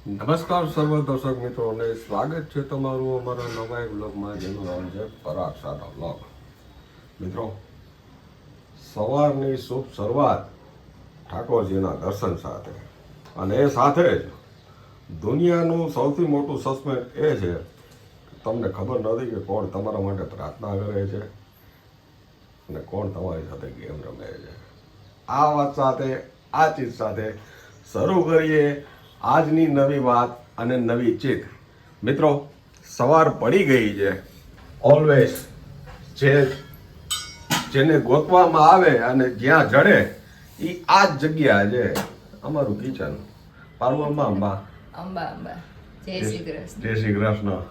નમસ્કાર સર્વ દર્શક મિત્રોને સ્વાગત છે તમારું અમારા નવા એક બ્લોગમાં જેનું નામ છે પરાગ સારા બ્લોગ. મિત્રો, સવારની શુભ શરૂઆત ઠાકોરજીના દર્શન સાથે, અને એ સાથે જ દુનિયાનું સૌથી મોટું સસ્પેન્સ એ છે તમને ખબર નથી કે કોણ તમારા માટે પ્રાર્થના કરે છે અને કોણ તમારી સાથે ગેમ રમે છે. આ વાત સાથે, આ ચીજ સાથે શરૂ કરીએ આજની નવી વાત અને નવી ચીત. મિત્રો, સવાર પડી ગઈ છે. ઓલવેઝ જેને ગોતવામાં આવે અને જ્યાં જડે એ આ જ જગ્યા છે, અમારું કિચન. પારું અંબા અંબા જય શ્રી કૃષ્ણ.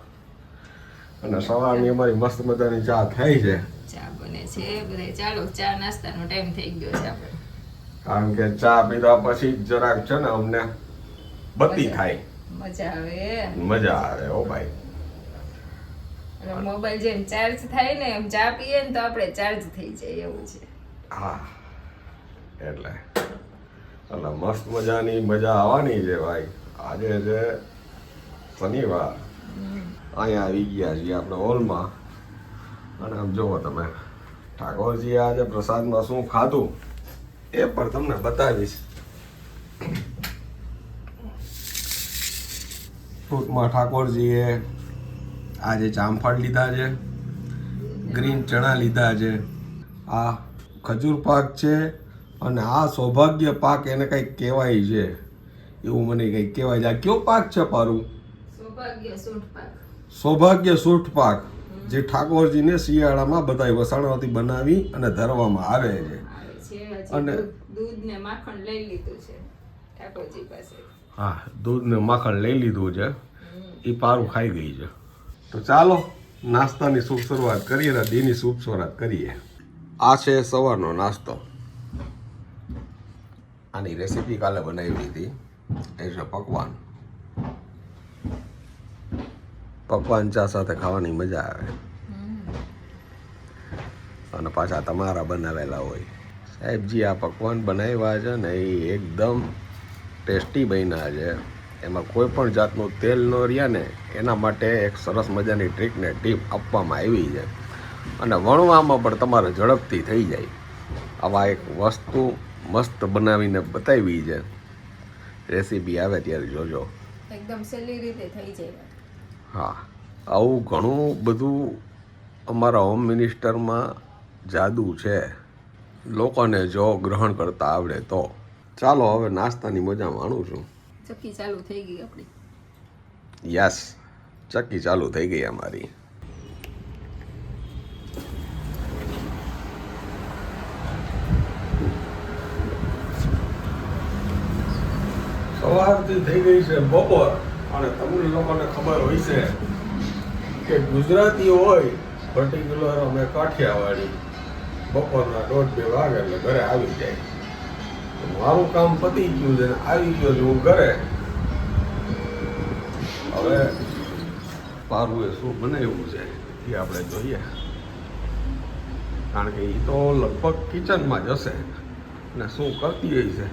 અને સવારની અમારી મસ્ત મજાની ચા થઈ છે. ચા બને છે બધે. ચાલો, ચા નાસ્તાનો ટાઈમ થઈ ગયો છે આપણે. કારણ કે ચા પીધા પછી જરાક છે ને અમને બત્તી થાય, મજા આવે. ઓ ભાઈ, મોબાઈલ જેમ ચાર્જ થાય ને એમ ચા પીએ ને તો આપણે ચાર્જ થઈ જાય એવું છે. હા, એટલે મસ્ત મજાની મજા આવવાની છે ભાઈ. આજે છે શનિવાર. અહીંયા આવી ગયા છીએ આપણે હોલમાં, અને આમ જુઓ તમે, ઠાકોરજી આજે પ્રસાદમાં શું ખાધું એ પણ તમને બતાવીશ. ફ્રૂટમાં ઠાકોરજીએ આજે જામફળ લીધા છે, ગ્રીન ચણા લીધા છે, આ ખજૂર પાક છે, અને આ સૌભાગ્ય પાક એને કંઈક કહેવાય છે, એવું મને કંઈક કહેવાય છે. આ કયો પાક છે પારું? સૌભાગ્ય સૂંઠ પાક, જે ઠાકોરજીને શિયાળામાં બધા વસાણાથી બનાવી અને ધરવામાં આવે છે. અને દૂધ ને માખણ લઈ લીધું છે ઠાકોરજી પાસે. હા, દૂધ ને માખણ લઈ લીધું છે, એ પારું ખાઈ ગઈ છે. તો ચાલો નાસ્તાની શુભ શરૂઆત કરીએ ને દીની શુભ શરૂઆત કરીએ. આ છે સવારનો નાસ્તો. આની રેસીપી કાલે બનાવી હતી. એ છે પકવાન. પકવાન ચા સાથે ખાવાની મજા આવે, અને પાછા તમારા બનાવેલા હોય. સાહેબજી આ પકવાન બનાવ્યા છે ને એ એકદમ ટેસ્ટી બન્યા છે. એમાં કોઈ પણ જાતનું તેલ ન રહ્યા ને એના માટે એક સરસ મજાની ટ્રીક ને ટીપ આપવામાં આવી છે. અને વણવામાં પણ તમારે ઝડપથી થઈ જાય. આવા એક વસ્તુ મસ્ત બનાવીને બતાવી છે. રેસીપી આવે ત્યારે જોજો, એકદમ સહેલી રીતે થઈ જાય. હા, આવું ઘણું બધું અમારા હોમ મિનિસ્ટરમાં જાદુ છે, લોકોને જો ગ્રહણ કરતા આવડે તો. ચાલો હવે નાસ્તાની મજા માણું છું. ચક્કી ચાલુ થઈ ગઈ આપણી. યસ, ચક્કી ચાલુ થઈ ગઈ અમારી. સવારથી થઈ ગઈ છે બપોર, અને તમને લોકોને ખબર હોય છે કે ગુજરાતી હોય, પર્ટિક્યુલર અમે કાઠિયાવાડી, બપોરના 1:30 વાગે એટલે ઘરે આવી જાય. મારું કામ પતી ગયું છે, આવી ગયો છું હું ઘરે. હવે પારુએ શું બનાવ્યું છે એ આપણે જોઈએ, કારણ કે એ તો લગભગ કિચનમાં જ હશે, ને શું કરતી હોય છે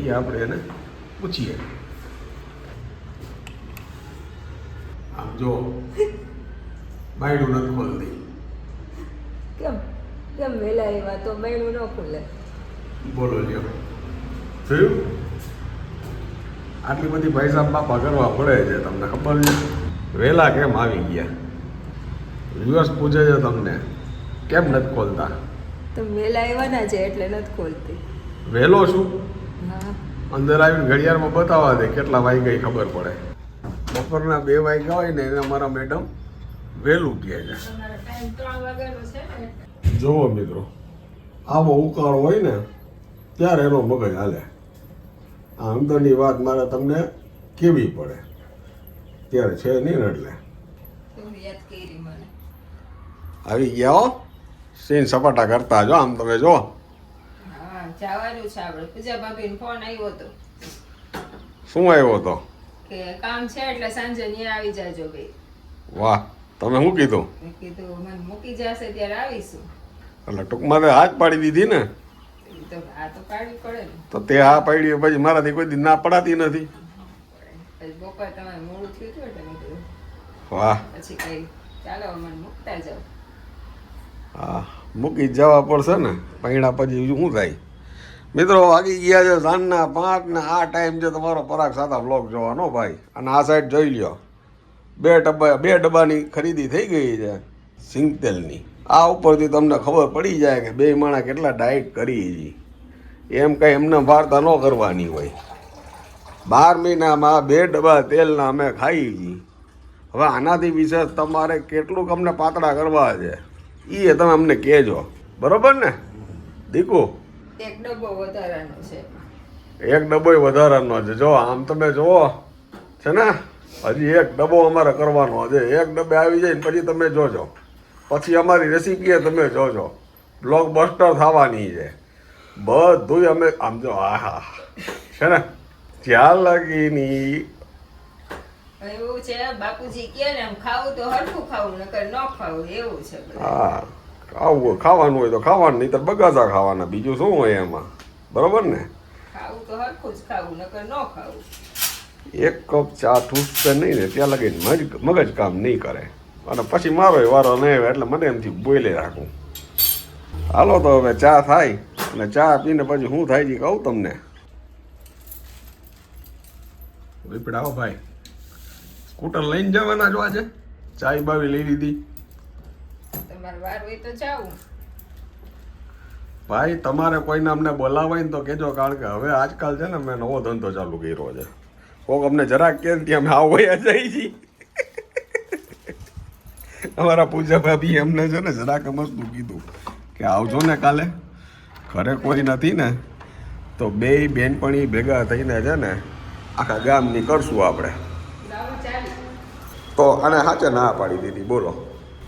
એ આપણે એને પૂછીએ. આમ જો, બાયડું નથી ખોલતી. કેમ કેમ વેલા એવા તો બૈણું ન ખુલે. બોલો લ્યો, જોયું? આટલી બધી પૈસા બાપા કરવા પડે છે, તમને ખબર છે? વહેલા કેમ આવી ગયા? દિવસ પૂછે છે તમને કેમ નથી ખોલતા. તો વેલા એવાના છે એટલે નથી ખોલતી. વહેલો છું, હા, અંદર આવીને ઘડિયાળમાં બતાવવા દે કેટલા વાગ્યા ખબર પડે. બપોરના 2 વાગ્યા હોય ને એને અમારા મેડમ વહેલું કહે છે. ટાઈમ 3 વાગ્યાનો છે ને. જુઓ મિત્રો, આવો ઉકાળો હોય ને ત્યારે એનો મગજ હાલે. આ અંદરની વાત મારે તમને કેવી પડે ત્યારે છે નહીં ને, એટલે યાદ કરી મને. આવી ગયા હો, સીન સપાટા કરતા જો. આમ તમે જો, હા, જવાનું છે આપણે. પૂજા ભાભીનો ફોન આવ્યો હતો. શું આવ્યો હતો? કે કામ છે એટલે સાંજે ત્યાં આવી જાજો બે. વાહ, તમે શું કીધું? મેં કીધું મને મૂકી જશે ત્યારે આવીશું. એટલે ટૂંકમાં તે હાથ પાડી દીધી ને. તો આ તો પાડવી પડે ને. તો તે હા પાડી પછી મારાથી કોઈ દી ના પડાતી નથી. બપોર તમારે મોડું થયું હતું એટલે મેં કીધું વાહ પછી કઈ ચાલો મને મૂકતા જાઓ. હા મૂકી જ જવા પડશે ને પૈણા પછી શું થાય. મિત્રો વાગી ગયા છે સાંજના 5 ને આ ટાઈમ છે તમારો પરાગ સાતા બ્લોગ જોવાનો ભાઈ. અને આ સાઈડ જોઈ લ્યો 2 ડબ્બાની ખરીદી થઈ ગઈ છે સિંગ તેલની. આ ઉપરથી તમને ખબર પડી જાય કે બે માણા કેટલા ડાયટ કરી છે. એમ કંઈ એમને વાર્તા ન કરવાની હોય. 12 મહિનામાં 2 ડબ્બા તેલના અમે ખાઈ છીએ. હવે આનાથી વિશેષ તમારે કેટલુંક અમને પાતળા કરવા છે એ તમે અમને કહેજો, બરોબર ને દીકુ? એક ડબ્બો વધારાનો છે. એક ડબ્બોય વધારાનો છે. જો આમ તમે જુઓ છે ને, હજી એક ડબ્બો અમારે કરવાનો છે. એક ડબ્બે આવી જાય ને પછી તમે જોજો, પછી અમારી રેસીપી તમે જોજો, બ્લોક બસ્ટર થવાની છે બધું. અમે આમ જો આહા છે ને જ્યાં લગીની એવું છે બાપુજી કે ને આમ ખાવું તો હરખું ખાવું નકર ન ખાવું એવું છે બધું. હા ખાવાનું હોય તો ખાવાનું, નહીં તો બગાસા ખાવાના, બીજું શું હોય એમાં, બરોબર ને? ખાવું તો હરખું જ ખાવું નકર ન ખાવું. એક કપ ચા ઠૂસશે નહીં ને ત્યાં લગીને મગજ કામ નહીં કરે. અને પછી મારો વારો નહીં આવે એટલે મને એમથી બોલે રાખું. હાલો તો હવે ચા થાય અને ચા પીને પછી શું થાય છે કહું તમને. આવો ભાઈ, સ્કૂટર લઈને જવાના જો આજે? ચાય બાવી લઈ લીધી? તમારે વાર હોય તો જાવું. ભાઈ તમારે કોઈને અમને બોલાવાય ને તો કહેજો, કારણ કે હવે આજકાલ છે ને મેં નવો ધંધો ચાલુ કર્યો છે. કોક અમને જરાક કે ત્યાં અમે આવવા જઈ છીએ. અમારા પૂજા ભાભી એમને છે ને જરાક મસ્તું કીધું કે આવજો ને કાલે, ઘરે કોઈ નથી ને તો બે બેનપણી ભેગા થઈને છે ને આખા ગામની કરશું આપણે. તો આને સાચે ના પાડી દીધી, બોલો.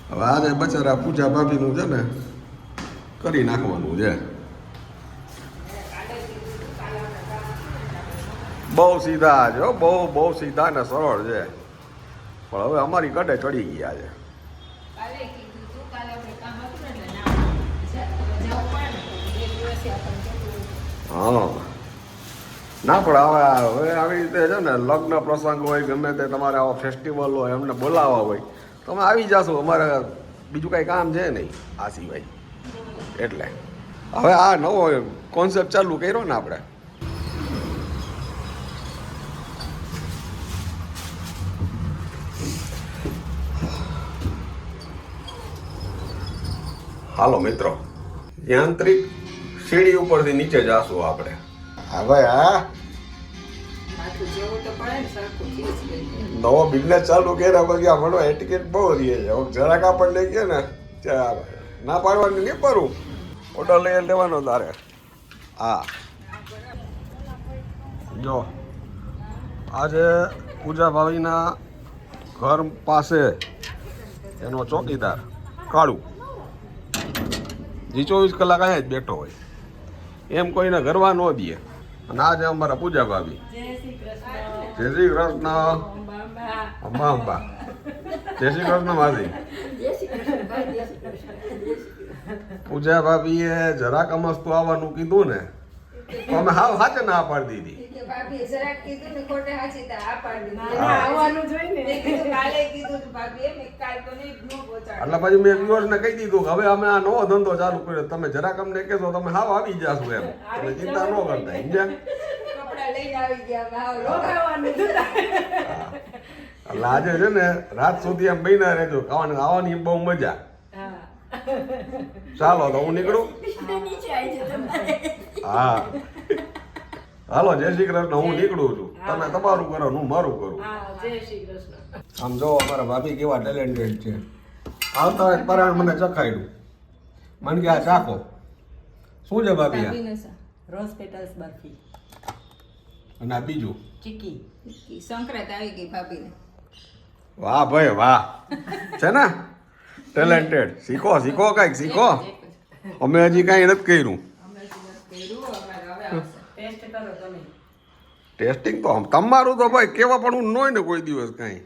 હવે આજે બચારા પૂજા ભાભીનું છે ને કરી નાખવાનું છે. બહુ સીધા છે, બહુ સીધા ને સરળ છે, પણ હવે અમારી કડે ચડી ગયા છે. કાલે કીધું તું કાલે આપણે કામ હતું ને એટલે ના જવું પડે ને બે દિવસે આપણને જતું. હા ના પણ હવે આવી રીતે છે ને લગ્ન પ્રસંગ હોય ગમે તે તમારે આવા ફેસ્ટિવલ હોય એમને બોલાવવા હોય તમે આવી જશો. અમારે બીજું કાંઈ કામ છે નહીં આ સિવાય. એટલે હવે આ નવો કોન્સેપ્ટ ચાલુ કર્યો ને આપણે. હાલો મિત્રો, યાંત્રિક સીડી ઉપરથી નીચે જાશું આપણે. હા ભાઈ, હા માથું જેવું તો પડે ને સરખું થઈ જ ગયું. નવો બિઝનેસ ચાલુ કર્યા પછી આ ભણો એટિકેટ બહુ રહે છે. હવે જરાક આપણને કહે ને ના પાડવાની નહીં પાડું, ઓર્ડર લઈ લેવાનો તારે. હા જો આજે પૂજા ભાભીના ઘર પાસે એનો ચોકીદાર કાળુ જે 24 કલાક અહીંયા જ બેઠો હોય, એમ કોઈને ઘરવા ન દે. અને આજે અમારા પૂજા ભાભી, જય શ્રી કૃષ્ણ અંબા અંબા, જય શ્રી કૃષ્ણ માસી. પૂજા ભાભીએ જરાક અમસ્તું આવવાનું કીધું ને તો અમે હાવ સાચે ના પાડી દીધી. ભાભી જરાક કીધું ને ખોટે હાચી તો આ પાડી દીધી. હા. આવવાનું જોઈ ને મેં કીધું કાલે કીધું તું ભાભી એમ કાલ તો નહીં નો પહોંચાડે. એટલે પછી મેં વ્યુઅર્સને કહી દીધું કે હવે અમે આ નવો ધંધો ચાલુ કર્યો, તમે જરાક અમને કહેશો તમે હાવ આવી જાશું એમ. તમે ચિંતા ન કરતા સમજ્યા? કપડા લઈને આવી ગયા હાવ રોકાવાનું એટલે આજે છે ને રાત સુધી એમ બન્યા રહેજો, આવવાની બહુ મજા. ચાલો તો હું નીકળું. હા હાલો, જય શ્રી કૃષ્ણ. હું નીકળું છું, તમે તમારું કરો હું મારું કરું. આમ જો અમારા ભાભી કેવા ટેલેન્ટેડ છે. આવતા હોય પરાણ મને ચખાડ્યું, મને કે આ ચાખો. શું છે ભાભી આ? રોઝ પેટલ્સ બરફી અને આ બીજું ચીકી. સંક્રાંત આવી ગઈ ભાભીને. વાહ ભાઈ વાહ, છે ને ટેલેન્ટેડ. શીખો શીખો કાંઈક શીખો. અમે હજી કાંઈ નથી કર્યું. ટેસ્ટ કરો તમે. ટેસ્ટિંગ તો તમારું તો ભાઈ કેવા પણ હું ન હોય ને કોઈ દિવસ કાંઈ.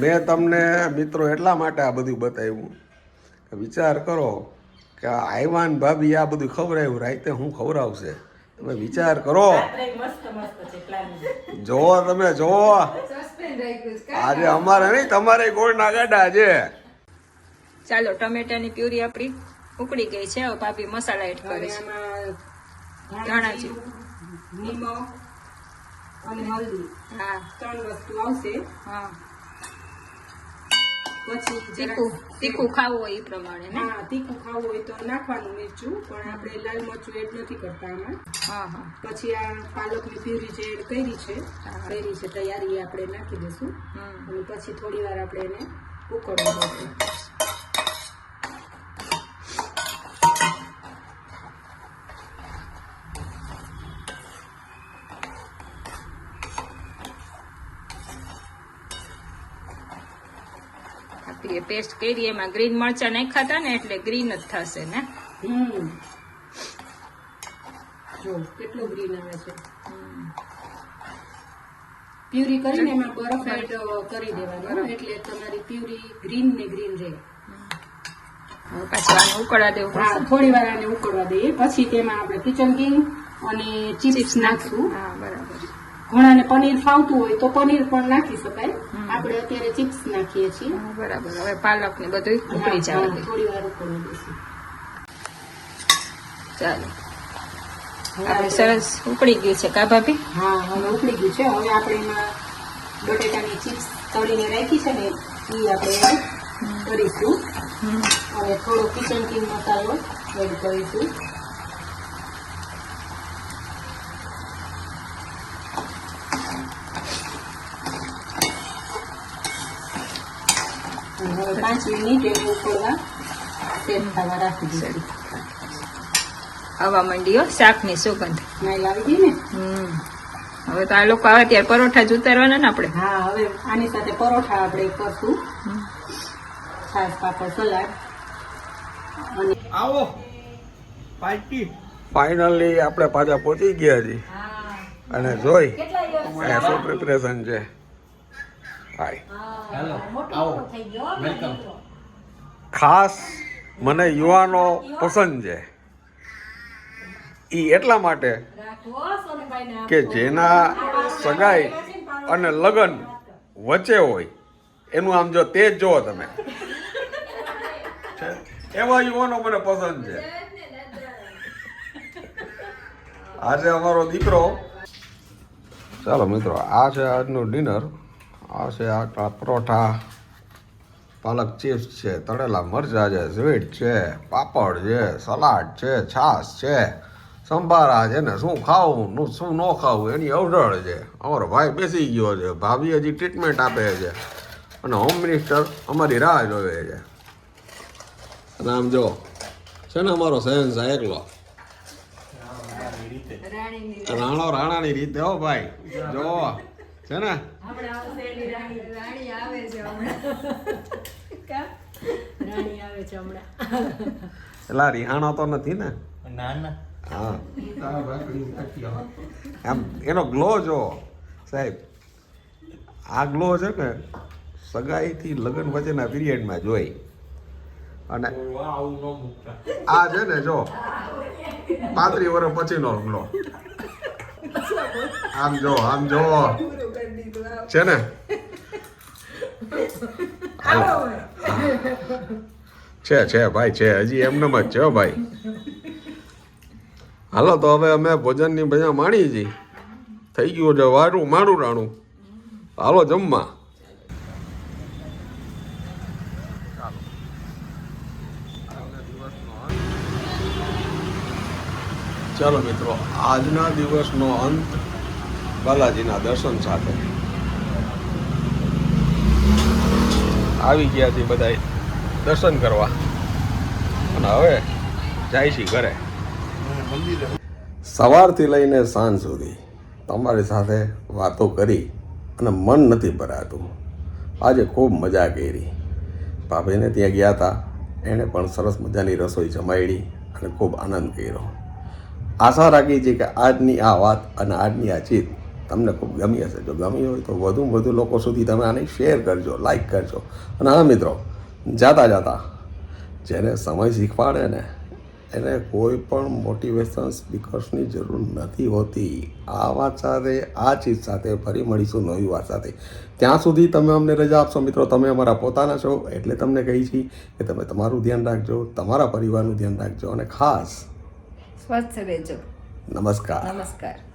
મેં તમને મિત્રો એટલા માટે આ બધું બતાવ્યું કે વિચાર કરો કે આયવાન ભાભી આ બધું ખવડાવ્યું, રાતે હું ખવડાવશે તો તમે વિચાર કરો. રાત્રે મસ્ત મસ્ત છે પ્લાનિંગ. જોવો તમે જોવો. સસ્પેન્ડ રાખ્યું છે. આજે અમારે નહીં તમારે ગોળના ગાડા છે. ચાલો ટમેટાની પ્યુરી આપણી ઉકળી ગઈ છે. હવે ભાભી મસાલા એડ કરે હવે છે. આમાં ધાણા જીરું. નિમક અને હલ્દી હા 3 વસ્તુ આવશે. હા પછી તીખું ખાવું હોય એ પ્રમાણે ને. હા તીખું ખાવું હોય તો નાખવાનું મિરચું, પણ આપણે લાલ મરચું એડ નથી કરતા આમાં. હા હા પછી આ પાલકની પ્યુરી જે એડ કરી છે તૈયારી એ આપણે નાખી દઈશું. અને પછી થોડી વાર આપણે એને ઉકળવા દઈશું. આપણી પેસ્ટ કરી એમાં ગ્રીન મરચા નાખ્યા હતા ને એટલે ગ્રીન જ થશે ને. જો કેટલો ગ્રીન આવે છે. પ્યુરી કરીને એમાં બરફ એડ કરી દેવાનો એટલે તમારી પ્યુરી ગ્રીન ને ગ્રીન રહે. હવે પાછું આને ઉકળવા દેવું હા થોડી વાર આને ઉકળવા દઈએ. પછી તેમાં આપણે કિચન કિંગ અને ચીપ્સ નાખશું. હા બરાબર. ઘણાને પનીર ફાવતું હોય તો પનીર પણ નાખી શકાય. આપણે અત્યારે ચિપ્સ નાખીએ છીએ. હા, બરાબર. હવે પાલક ને બધું ઉકળી જવા દે. થોડી વાર ઉકળવા દઈશું. ચાલો આપણે સરસ ઉકળી ગયું છે કા ભાભી. હા હવે ઉકળી ગયું છે. હવે આપણે એમાં બટેટાની ચિપ્સ તળીને રાખી છે ને એ આપણે કરીશું. અને થોડો કિચન કિંગ મસાલો એડ કરીશું. હવે 5 મિનિટ એને ઉકળવા સેટ થવા રાખી દઈશું. આવવા માંડીઓ શાકની સુગંધ. સ્મેલ આવી ગઈ ને. હવે તો આ લોકો આવે ત્યારે પરોઠા જ ઉતારવાના ને આપણે. હા હવે આની સાથે પરોઠા આપણે કરશું. છાશ પાપડ સલાડ અને આવો પાર્ટી. ફાઇનલી આપણે પાછા પહોંચી ગયા છીએ અને જોઈ શું પ્રિપરેશન છે. હાય હેલો આવો વેલકમ. ખાસ મને યુવાનો પસંદ છે. એ એટલા માટે કે જેના સગાઈ અને લગ્ન વચ્ચે હોય એનું આમ જો તેજ જોવો તમે, એવા યુવાનો મને પસંદ છે. આજે અમારો દીકરો. ચાલો મિત્રો, આ છે આજનું ડિનર. આ છે આ પરોઠા, પાલક ચિપ્સ છે, તળેલા મરચાં છે, સ્વીટ છે, પાપડ છે, સલાડ છે, છાશ છે, સંભારા છે ને શું ખાવું શું ન ખાવું એની અવડળ છે. અમારો ભાઈ બેસી ગયો છે, ભાભી હજી ટ્રીટમેન્ટ આપે છે અને હોમ મિનિસ્ટર અમારી રાહ જોવે છે. અને આમ જો છે ને અમારો શહેનશાહ એકલો રાણાની રીતે. હો ભાઈ જો છે ને રાણી આવે છે હમણાં. એલા રિહાણો તો નથી ને. ના ના હા આમ એનો ગ્લો જો સાહેબ. આ ગ્લો છે ને સગાઈથી લગ્ન વચ્ચેના પીરિયડમાં જોઈ. અને આવું ન મૂકતા. આ છે ને જો 35 વર્ષ પછીનો ગ્લો. આમ જો છે ને. છે ભાઈ છે, હજી એમને જ છે ભાઈ. હાલો તો હવે અમે ભોજનની મજા માણી છીએ. થઈ ગયું છે વારું મારું રાણું. હાલો જમવા. ચાલો મિત્રો, આજના દિવસનો અંત બાલાજીના દર્શન સાથે. આવી ગયા છીએ બધા દર્શન કરવા અને હવે જાય છે ઘરે. સવારથી લઈને સાંજ સુધી તમારી સાથે વાતો કરી અને મન નથી ભરાતું. આજે ખૂબ મજા કરી. ભાભીને ત્યાં ગયા હતા, એણે પણ સરસ મજાની રસોઈ જમાડી અને ખૂબ આનંદ કર્યો. આશા રાખી છે કે આજની આ વાત અને આજની આ ચીજ તમને ખૂબ ગમી હશે. જો ગમી હોય તો વધુમાં વધુ લોકો સુધી તમે આને શેર કરજો, લાઈક કરજો. અને હા મિત્રો, જાતા જેને સમય શીખવાડે ને એને કોઈ પણ મોટિવેશન સ્પીકર્સની જરૂર નથી હોતી. આ વાત સાથે, આ ચીજ સાથે ફરી મળીશું નવી વાત સાથે. ત્યાં સુધી તમે અમને રજા આપશો મિત્રો. તમે અમારા પોતાના છો એટલે તમને કહી છીએ કે તમે તમારું ધ્યાન રાખજો, તમારા પરિવારનું ધ્યાન રાખજો અને ખાસ સ્વસ્થ રહેજો. નમસ્કાર. નમસ્કાર.